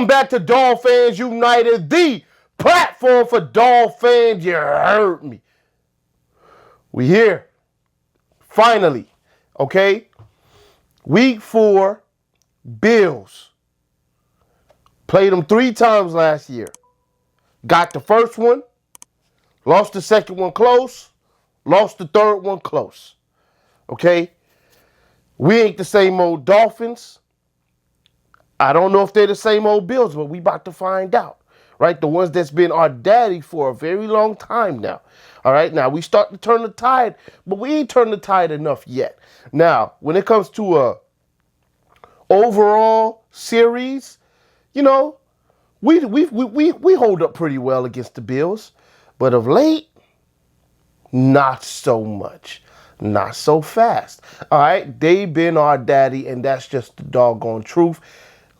Welcome back to Dolphins United, the platform for Dolphins. You heard me. We here. Finally. Okay? Week 4, Bills. Played them 3 times last year. Got the first one. Lost the second one close. Lost the third one close. Okay? We ain't the same old Dolphins. I don't know if they're the same old Bills, but we about to find out, right? The ones that's been our daddy for a very long time now. All right, now we start to turn the tide, but we ain't turned the tide enough yet. Now, when it comes to a overall series, you know, we hold up pretty well against the Bills, but of late, not so much. Not so fast. All right, they've been our daddy, and that's just the doggone truth.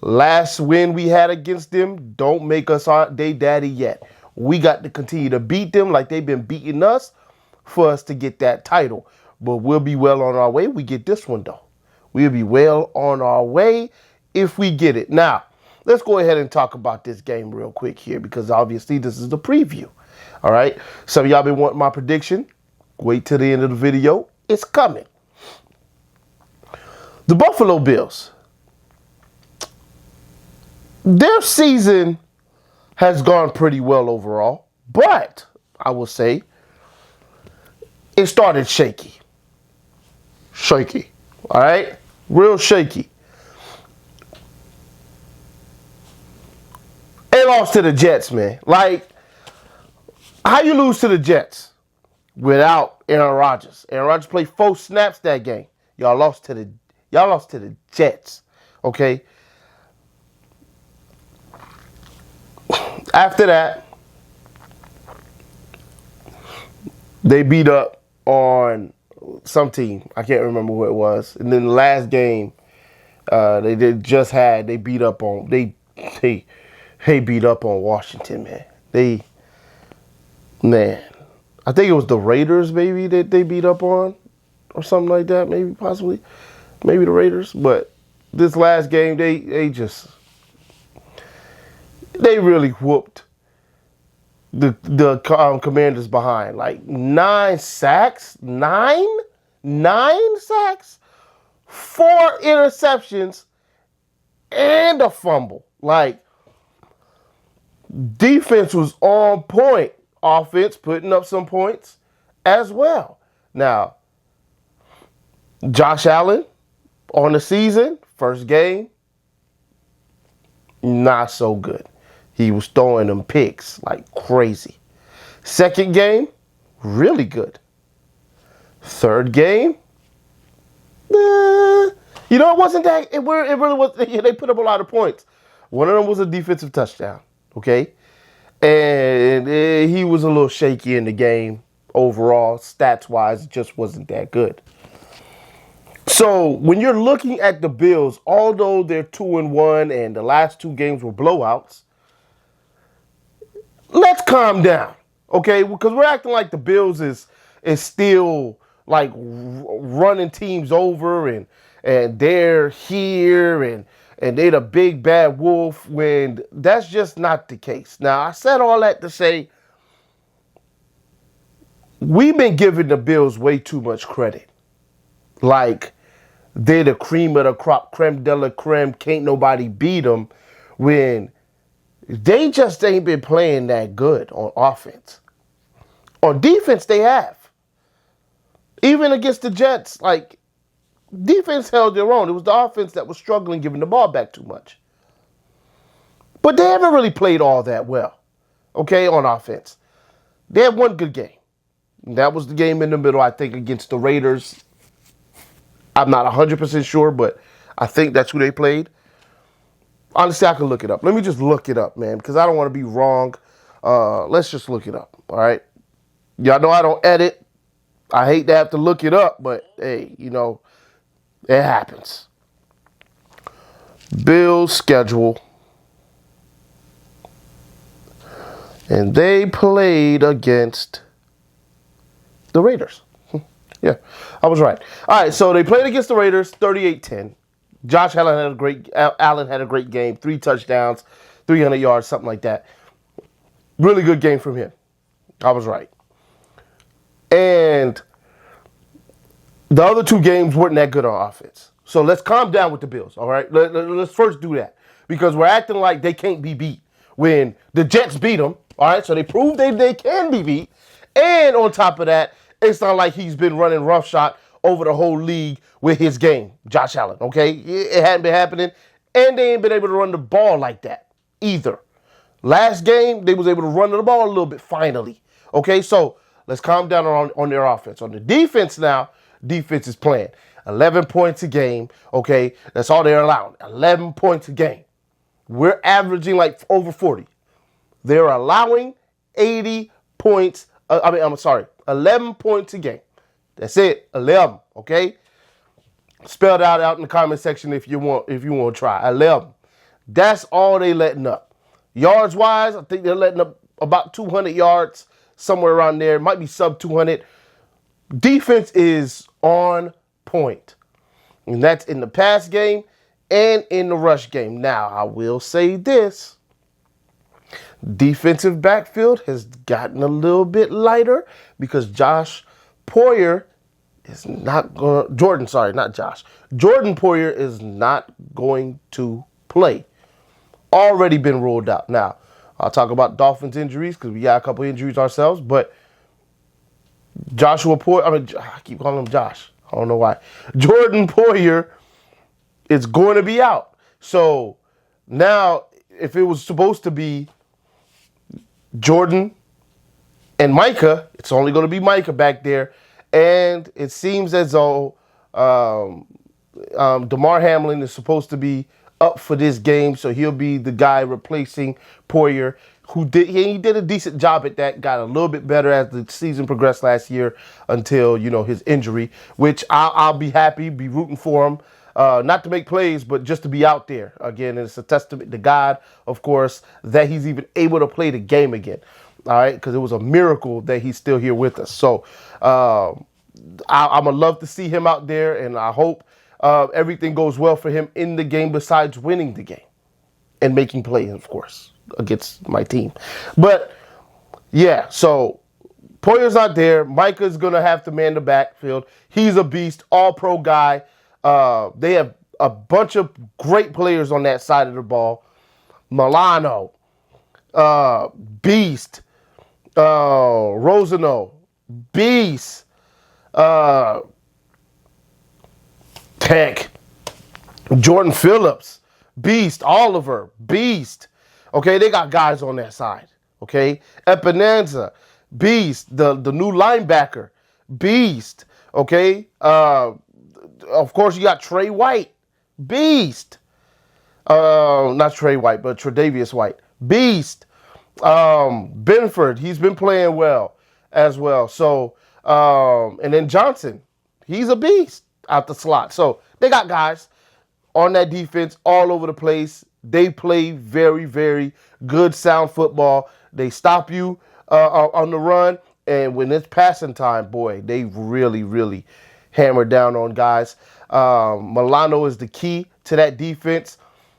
Last win we had against them don't make us they daddy yet. We got to continue to beat them like they've been beating us for us to get that title. But we'll be well on our way. We get this one, though. We'll be well on our way if we get it. Now, let's go ahead and talk about this game real quick here because obviously this is the preview. All right? Some of y'all been wanting my prediction. Wait till the end of the video. It's coming. The Buffalo Bills. Their season has gone pretty well overall, but I will say it started shaky. Shaky. All right? Real shaky. They lost to the Jets, man. Like, how you lose to the Jets without Aaron Rodgers? Aaron Rodgers played 4 snaps that game. Y'all lost to the Jets. Okay? After that, they beat up on some team. I can't remember who it was. And then the last game, they beat up on Washington, man. I think it was the Raiders, maybe, that they beat up on, or something like that, maybe, possibly. Maybe the Raiders. But this last game, they really whooped the Commanders behind. Like 9 sacks, 9 sacks, 4 interceptions, and a fumble. Like, defense was on point. Offense putting up some points as well. Now, Josh Allen on the season, first game, not so good. He was throwing them picks like crazy. Second game, really good. Third game, it wasn't that. It really was. They put up a lot of points. One of them was a defensive touchdown. Okay, and he was a little shaky in the game overall. Stats wise, it just wasn't that good. So when you're looking at the Bills, although they're 2-1 and the last 2 games were blowouts, let's calm down, okay? Because we're acting like the Bills is still like running teams over and they're here and they're the big bad wolf when that's just not the case. Now, I said all that to say we've been giving the Bills way too much credit. Like they're the cream of the crop, creme de la creme, can't nobody beat them when they just ain't been playing that good on offense. On defense, they have. Even against the Jets, like, defense held their own. It was the offense that was struggling giving the ball back too much. But they haven't really played all that well, okay, on offense. They had one good game. That was the game in the middle, I think, against the Raiders. I'm not 100% sure, but I think that's who they played. Honestly, I can look it up. Let me just look it up, man, because I don't want to be wrong. Let's just look it up, all right? Y'all know I don't edit. I hate to have to look it up, but, hey, it happens. Bills schedule. And they played against the Raiders. Yeah, I was right. All right, so they played against the Raiders, 38-10. Josh Allen had a great game, 3 touchdowns, 300 yards, something like that. Really good game from him. I was right. And the other two games weren't that good on offense. So let's calm down with the Bills, all right? Let's first do that. Because we're acting like they can't be beat when the Jets beat them, all right? So they proved they can be beat. And on top of that, it's not like he's been running roughshod over the whole league with his game, Josh Allen, okay? It hadn't been happening. And they ain't been able to run the ball like that either. Last game, they was able to run the ball a little bit finally, okay? So let's calm down on their offense. On the defense now, defense is playing 11 points a game, okay? That's all they're allowing, 11 points a game. We're averaging like over 40. They're allowing 80 points. 11 points a game. That's it, 11, okay? Spell it out in the comment section if you want to try. 11. That's all they letting up. Yards wise, I think they're letting up about 200 yards, somewhere around there. It might be sub 200. Defense is on point. And that's in the pass game and in the rush game. Now, I will say this. Defensive backfield has gotten a little bit lighter because Jordan Poyer is not going to play. Already been ruled out. Now, I'll talk about Dolphins injuries because we got a couple injuries ourselves, but I keep calling him Josh. I don't know why. Jordan Poyer is going to be out. So now, if it was supposed to be Jordan and Micah, it's only going to be Micah back there. And it seems as though Damar Hamlin is supposed to be up for this game, so he'll be the guy replacing Poyer, he did a decent job at that, got a little bit better as the season progressed last year until, his injury, which I'll be happy, be rooting for him. Not to make plays, but just to be out there. Again, it's a testament to God, of course, that he's even able to play the game again. All right, because it was a miracle that he's still here with us. So I'm going to love to see him out there, and I hope everything goes well for him in the game besides winning the game and making plays, of course, against my team. But, yeah, so Poyer's not there. Micah's going to have to man the backfield. He's a beast, all-pro guy. They have a bunch of great players on that side of the ball. Milano, beast. Rosano, beast. Tech. Jordan Phillips, beast. Oliver, beast. Okay, they got guys on that side. Okay, Epinanza, beast. The new linebacker, beast. Okay, of course you got Trey White, beast. Not Trey White, but Tre'Davious White, beast. Benford, he's been playing well as well. So, and then Johnson, he's a beast out the slot. So they got guys on that defense all over the place. They play very, very good, sound football. They stop you on the run. And when it's passing time, boy, they really, really hammer down on guys. Milano is the key to that defense.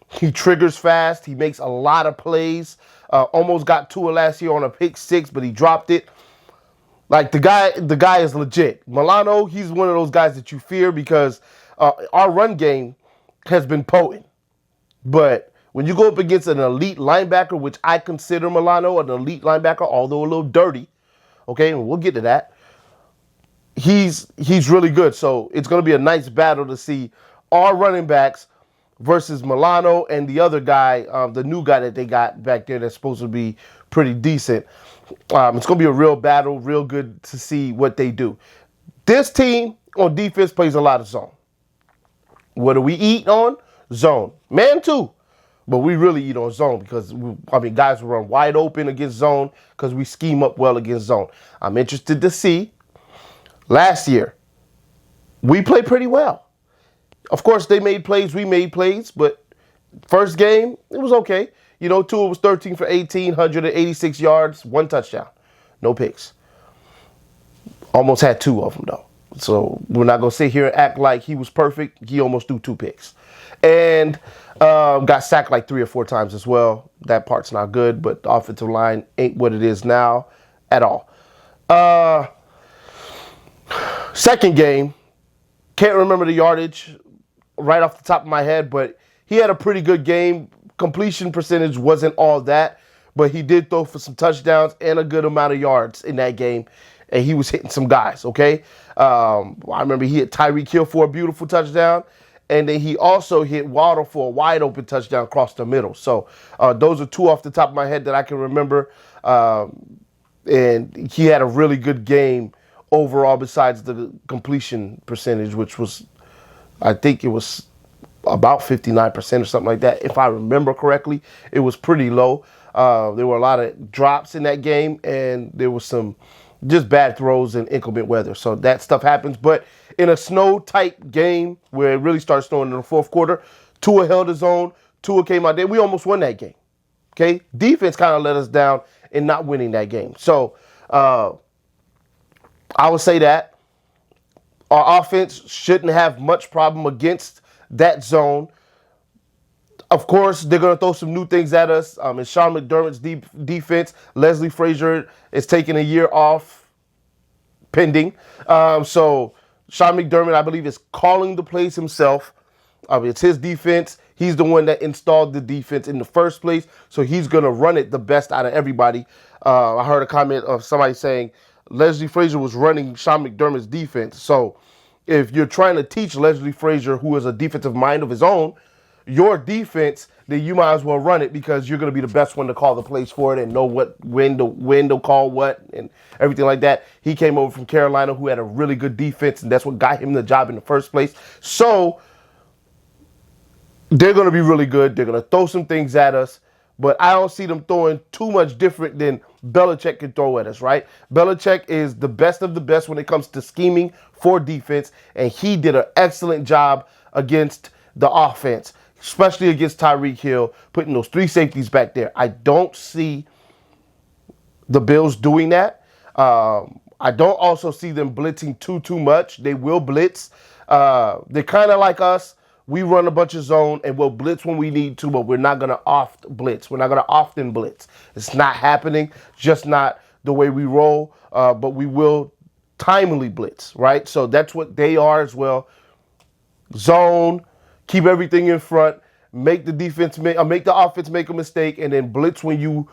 He triggers fast. He makes a lot of plays. Almost got Tua last year on a pick six, but he dropped it. Like, the guy is legit. Milano, he's one of those guys that you fear because our run game has been potent. But when you go up against an elite linebacker, which I consider Milano an elite linebacker, although a little dirty, okay, and we'll get to that, he's really good. So it's going to be a nice battle to see our running backs versus Milano and the other guy, the new guy that they got back there that's supposed to be pretty decent. It's going to be a real battle, real good to see what they do. This team on defense plays a lot of zone. What do we eat on? Zone. Man, too. But we really eat on zone because, guys will run wide open against zone because we scheme up well against zone. I'm interested to see. Last year, we played pretty well. Of course, they made plays, we made plays, but first game, it was okay. Tua was 13 for 18, 186 yards, 1 touchdown, no picks. Almost had 2 of them, though. So we're not going to sit here and act like he was perfect. He almost threw 2 picks. And Got sacked like 3 or 4 times as well. That part's not good, but the offensive line ain't what it is now at all. Second game, can't remember the yardage right off the top of my head, but he had a pretty good game. Completion percentage wasn't all that, but he did throw for some touchdowns and a good amount of yards in that game, and he was hitting some guys, okay? I remember he hit Tyreek Hill for a beautiful touchdown, and then he also hit Waddle for a wide open touchdown across the middle. So those are two off the top of my head that I can remember. And he had a really good game overall besides the completion percentage, which was, I think it was about 59% or something like that. If I remember correctly, it was pretty low. There were a lot of drops in that game, and there was some just bad throws and inclement weather. So that stuff happens. But in a snow-tight game where it really started snowing in the fourth quarter, Tua held his own. Tua came out there. We almost won that game. Okay? Defense kind of let us down in not winning that game. So I would say that our offense shouldn't have much problem against that zone. Of course, they're going to throw some new things at us. In Sean McDermott's defense, Leslie Frazier is taking a year off pending. So Sean McDermott, I believe, is calling the plays himself. It's his defense. He's the one that installed the defense in the first place, so he's going to run it the best out of everybody. I heard a comment of somebody saying Leslie Frazier was running Sean McDermott's defense. So if you're trying to teach Leslie Frazier, who is a defensive mind of his own, your defense, then you might as well run it because you're going to be the best one to call the plays for it and know when to call what and everything like that. He came over from Carolina, who had a really good defense, and that's what got him the job in the first place. So they're going to be really good. They're going to throw some things at us, but I don't see them throwing too much different than Belichick can throw at us, right? Belichick is the best of the best when it comes to scheming for defense, and he did an excellent job against the offense, especially against Tyreek Hill, putting those three safeties back there. I don't see the Bills doing that. I don't also see them blitzing too much. They will blitz. They're kind of like us. We run a bunch of zone and we'll blitz when we need to, but we're not going to oft blitz. We're not going to often blitz. It's not happening, just not the way we roll, but we will timely blitz, right? So that's what they are as well. Zone, keep everything in front, make the offense make a mistake, and then blitz when you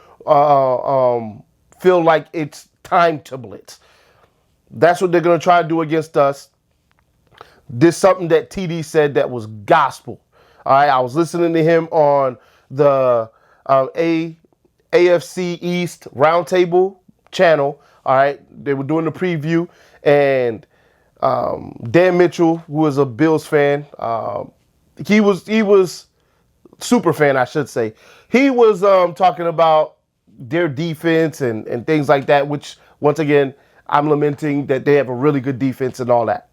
feel like it's time to blitz. That's what they're going to try to do against us. This is something that TD said that was gospel. All right, I was listening to him on the AFC East Roundtable channel. All right, they were doing the preview, and Dan Mitchell, who is a Bills fan, he was super fan, I should say. He was talking about their defense and things like that, which, once again, I'm lamenting that they have a really good defense and all that.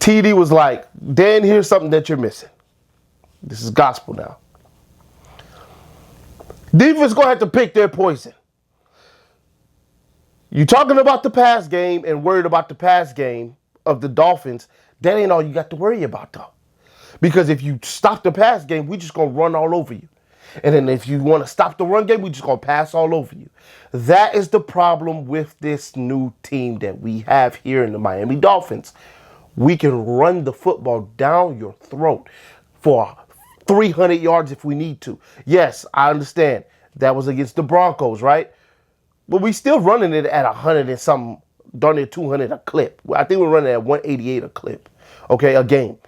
TD was like, Dan, here's something that you're missing. This is gospel now. Defense going to have to pick their poison. You talking about the pass game and worried about the pass game of the Dolphins. That ain't all you got to worry about, though. Because if you stop the pass game, we just going to run all over you. And then if you want to stop the run game, we just going to pass all over you. That is the problem with this new team that we have here in the Miami Dolphins. We can run the football down your throat for 300 yards if we need to. Yes, I understand. That was against the Broncos, right? But we still running it at 100 and some, darn near 200 a clip. I think we're running at 188 a clip, okay, a game.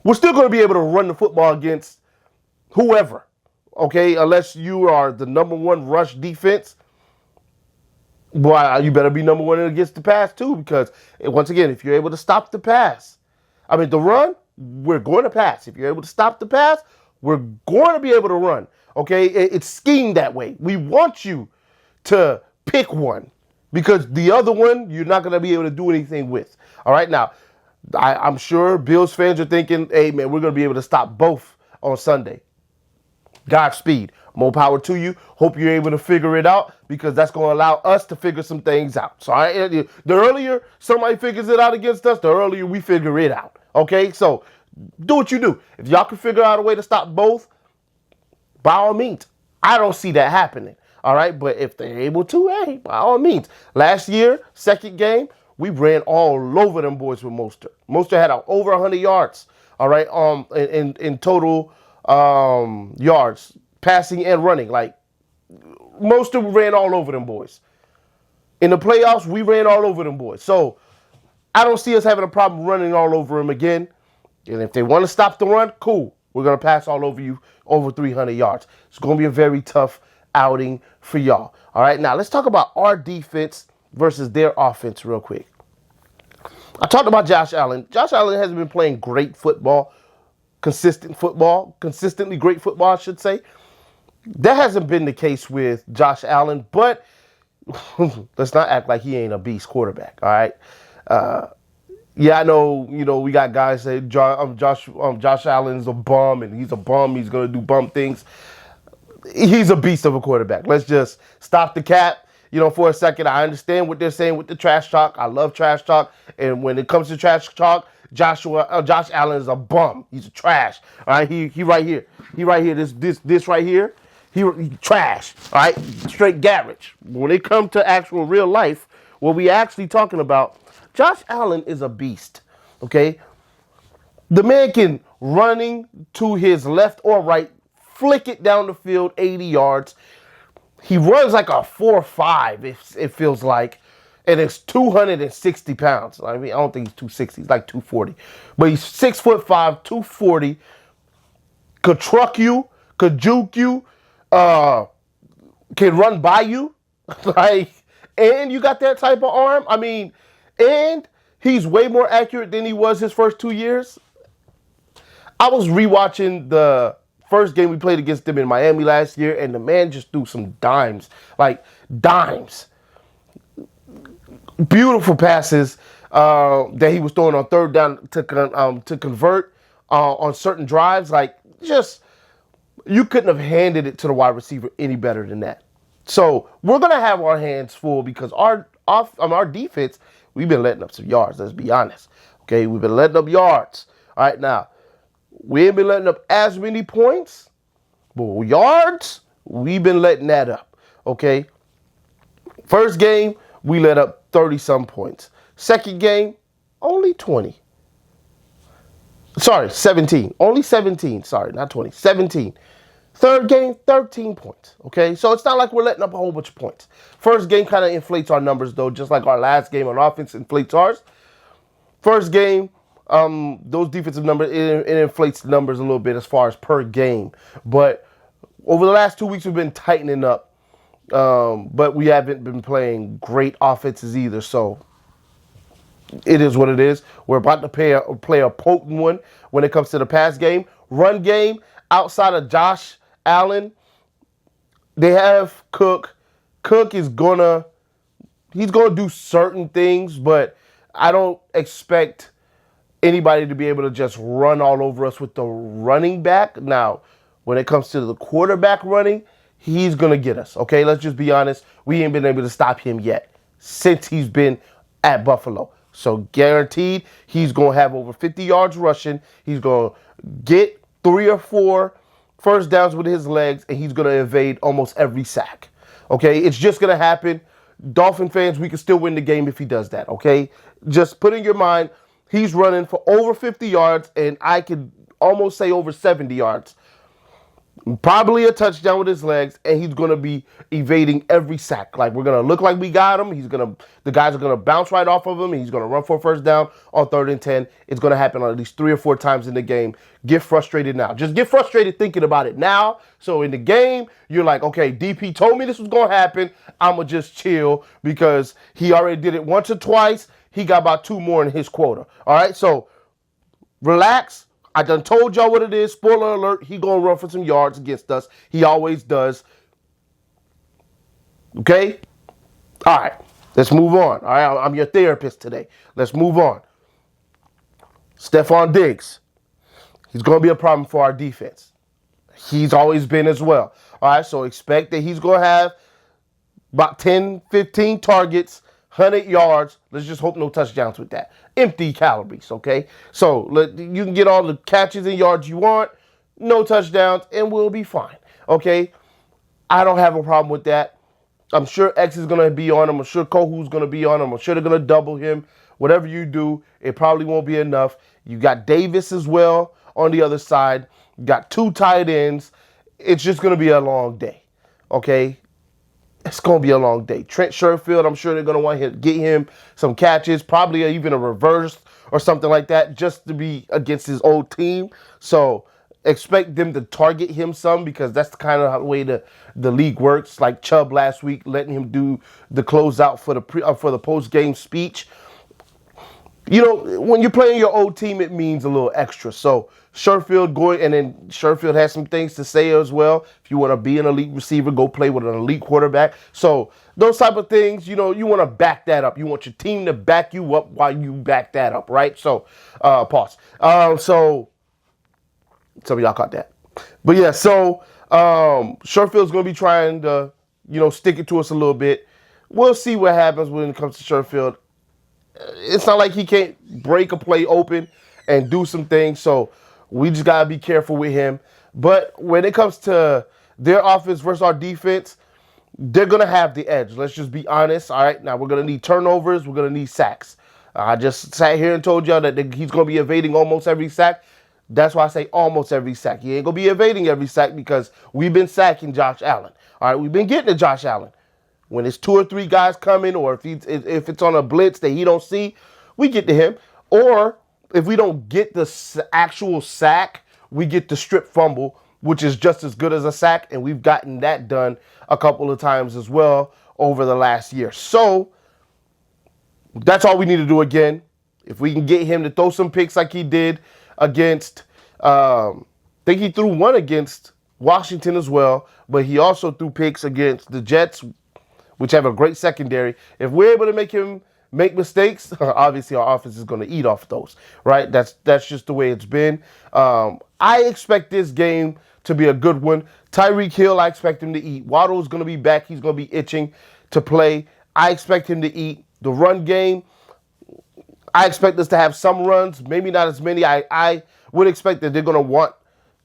We're still going to be able to run the football against whoever, okay, unless you are the number one rush defense. Boy, you better be number one against the pass, too, because, once again, if you're able to stop the pass, the run, we're going to pass. If you're able to stop the pass, we're going to be able to run, okay? It's schemed that way. We want you to pick one because the other one, you're not going to be able to do anything with. All right, now, I'm sure Bills fans are thinking, hey, man, we're going to be able to stop both on Sunday. Godspeed. More power to you. Hope you're able to figure it out because that's going to allow us to figure some things out. So the earlier somebody figures it out against us, the earlier we figure it out. Okay? So Do what you do. If y'all can figure out a way to stop both, by all means. I don't see that happening. All right, but if they're able to, hey, by all means. Last year, second game, we ran all over them boys with Mostert. Mostert had over 100 yards. All right, in total yards, passing and running. Like Mostert ran all over them boys. In the playoffs, we ran all over them boys. So I don't see us having a problem running all over them again. And if they want to stop the run, cool. We're going to pass all over you over 300 yards. It's going to be a very tough outing for y'all. All right, now let's talk about our defense versus their offense real quick. I talked about Josh Allen. Josh Allen hasn't been playing great football, consistently great football, I should say. That hasn't been the case with Josh Allen, but let's not act like he ain't a beast quarterback, all right? Yeah, I know, we got guys say Josh Allen's a bum, and he's a bum. He's going to do bum things. He's a beast of a quarterback. Let's just stop the cap. For a second, I understand what they're saying with the trash talk. I love trash talk. And when it comes to trash talk, Josh Allen is a bum. He's a trash. All right, he right here. He right here. This right here. He trash. All right, straight garbage. When it comes to actual real life, what we actually talking about, Josh Allen is a beast. Okay, the man can running to his left or right, flick it down the field 80 yards. He runs like a 4.5, it feels like, and it's 260 pounds. I mean, I don't think he's 260. He's like 240. But he's 6'5", 240. Could truck you, could juke you, can run by you. And you got that type of arm. I mean, and he's way more accurate than he was his first 2 years. I was rewatching the first game we played against them in Miami last year, and the man just threw some dimes. Like, dimes. Beautiful passes that he was throwing on third down to convert on certain drives. Like, just, you couldn't have handed it to the wide receiver any better than that. So, we're going to have our hands full because our defense, we've been letting up some yards, let's be honest. Okay, we've been letting up yards. All right, now, we ain't been letting up as many points, but yards, we've been letting that up, okay? First game, we let up 30-some points. Second game, only 20. Sorry, 17. Only 17. Sorry, not 20. 17. Third game, 13 points, okay? So it's not like we're letting up a whole bunch of points. First game kind of inflates our numbers, though, just like our last game on offense inflates ours. First game, those defensive numbers, it inflates the numbers a little bit as far as per game. But over the last 2 weeks, we've been tightening up. But we haven't been playing great offenses either. So it is what it is. We're about to play a potent one when it comes to the pass game. Run game, outside of Josh Allen, they have Cook. Cook is he's gonna do certain things, but I don't expect anybody to be able to just run all over us with the running back. Now, when it comes to the quarterback running, he's going to get us, okay? Let's just be honest. We ain't been able to stop him yet since he's been at Buffalo. So guaranteed, he's going to have over 50 yards rushing. He's going to get 3 or 4 first downs with his legs, and he's going to evade almost every sack, okay? It's just going to happen. Dolphin fans, we can still win the game if he does that, okay? Just put in your mind, he's running for over 50 yards, and I could almost say over 70 yards. Probably a touchdown with his legs, and he's going to be evading every sack. Like, we're going to look like we got him. The guys are going to bounce right off of him, and he's going to run for a first down on 3rd and 10. It's going to happen at least 3 or 4 times in the game. Get frustrated now. Just get frustrated thinking about it now. So in the game, you're like, okay, DP told me this was going to happen. I'm going to just chill because he already did it once or twice. He got about 2 more in his quota. All right, so relax. I done told y'all what it is. Spoiler alert, he going to run for some yards against us. He always does. Okay? All right, let's move on. All right, I'm your therapist today. Let's move on. Stephon Diggs. He's going to be a problem for our defense. He's always been as well. All right, so expect that he's going to have about 10, 15 targets, 100 yards. Let's just hope no touchdowns with that. Empty calories, okay? So you can get all the catches and yards you want, no touchdowns, and we'll be fine, okay? I don't have a problem with that. I'm sure X is going to be on him. I'm sure Kohu's going to be on him. I'm sure they're going to double him. Whatever you do, it probably won't be enough. You got Davis as well on the other side. You got 2 tight ends. It's just going to be a long day, okay? It's going to be a long day. Trent Sherfield, I'm sure they're going to want to get him some catches, probably even a reverse or something like that, just to be against his old team. So expect them to target him some, because that's the kind of way the league works. Like Chubb last week, letting him do the closeout for the post-game speech. You know, when you're playing your old team, it means a little extra. So Sherfield going, and then Sherfield has some things to say as well. If you want to be an elite receiver, go play with an elite quarterback. So those type of things, you know, you want to back that up. You want your team to back you up while you back that up, right? So, pause. So some of y'all caught that. But yeah, so Sherfield's going to be trying to, you know, stick it to us a little bit. We'll see what happens when it comes to Sherfield. It's not like he can't break a play open and do some things, so we just got to be careful with him. But when it comes to their offense versus our defense, they're going to have the edge. Let's just be honest, all right? Now, we're going to need turnovers. We're going to need sacks. I just sat here and told y'all that he's going to be evading almost every sack. That's why I say almost every sack. He ain't going to be evading every sack, because we've been sacking Josh Allen. All right, we've been getting to Josh Allen. When it's 2 or 3 guys coming, or if it's on a blitz that he don't see, we get to him. Or if we don't get the actual sack, we get the strip fumble, which is just as good as a sack, and we've gotten that done a couple of times as well over the last year. So that's all we need to do again. If we can get him to throw some picks like he did against, I think he threw one against Washington as well, but he also threw picks against the Jets, which have a great secondary. If we're able to make him make mistakes, obviously our offense is going to eat off those, right? That's just the way it's been. I expect this game to be a good one. Tyreek Hill, I expect him to eat. Waddle's going to be back. He's going to be itching to play. I expect him to eat. The run game, I expect us to have some runs, maybe not as many. I would expect that they're going to want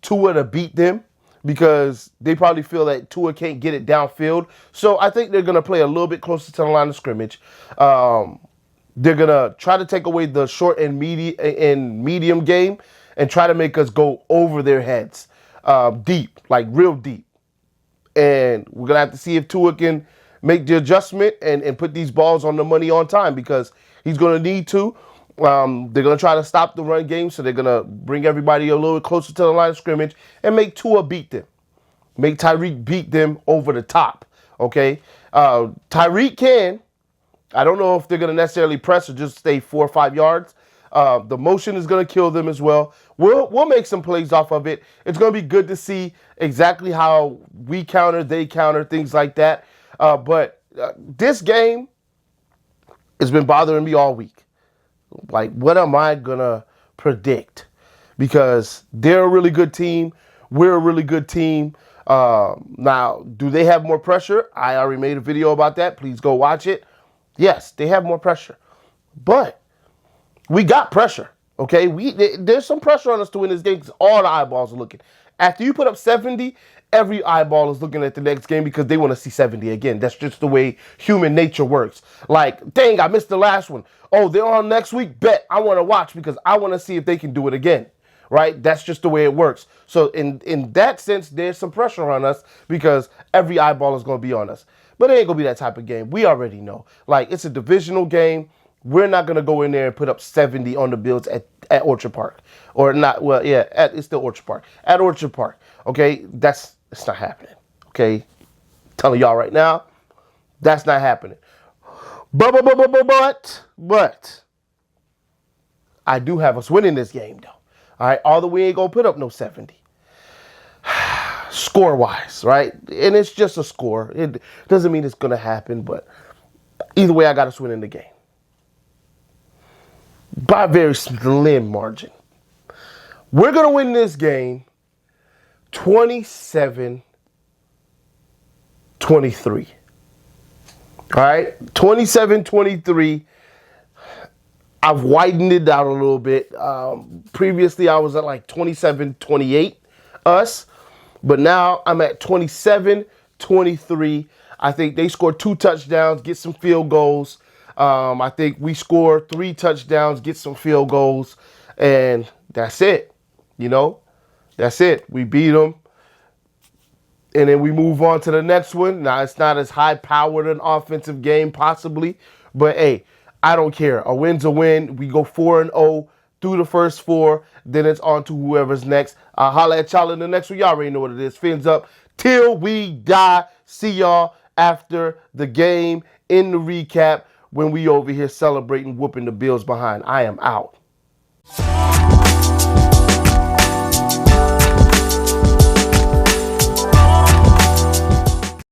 Tua to beat them, because they probably feel that Tua can't get it downfield. So I think they're going to play a little bit closer to the line of scrimmage. They're going to try to take away the short and medium game and try to make us go over their heads deep, like real deep. And we're going to have to see if Tua can make the adjustment and put these balls on the money on time, because he's going to need to. They're going to try to stop the run game, so they're going to bring everybody a little bit closer to the line of scrimmage and make Tua beat them. Make Tyreek beat them over the top, okay? Tyreek can. I don't know if they're going to necessarily press or just stay 4 or 5 yards. The motion is going to kill them as well. We'll make some plays off of it. It's going to be good to see exactly how we counter, they counter, things like that. But this game has been bothering me all week. Like, what am I going to predict? Because they're a really good team. We're a really good team. Now, do they have more pressure? I already made a video about that. Please go watch it. Yes, they have more pressure. But we got pressure, okay? There's some pressure on us to win this game, because all the eyeballs are looking. After you put up 70, every eyeball is looking at the next game, because they want to see 70 again. That's just the way human nature works. Like, dang, I missed the last one. Oh, they're on next week? Bet. I want to watch, because I want to see if they can do it again, right? That's just the way it works. So in that sense, there's some pressure on us, because every eyeball is going to be on us. But it ain't going to be that type of game. We already know. Like, it's a divisional game. We're not going to go in there and put up 70 on the Bills at Orchard Park. Or not, well, yeah, it's still Orchard Park. At Orchard Park, okay? It's not happening, okay? Telling y'all right now, that's not happening. But I do have us winning this game, though. All right, although we ain't going to put up no 70. Score-wise, right? And it's just a score. It doesn't mean it's going to happen, but either way, I got us winning the game. By a very slim margin. We're going to win this game 27-23. All right, 27-23. I've widened it out a little bit. Previously, I was at like 27-28 us, but now I'm at 27-23. I think they scored 2 touchdowns, get some field goals. I think we score 3 touchdowns, get some field goals, and that's it. You know, that's it. We beat them. And then we move on to the next one. Now, it's not as high-powered an offensive game, possibly. But, hey, I don't care. A win's a win. We go 4-0 through the first 4. Then it's on to whoever's next. I'll holler at y'all in the next one. Y'all already know what it is. Fins up till we die. See y'all after the game in the recap when we over here celebrating whooping the Bills behind. I am out.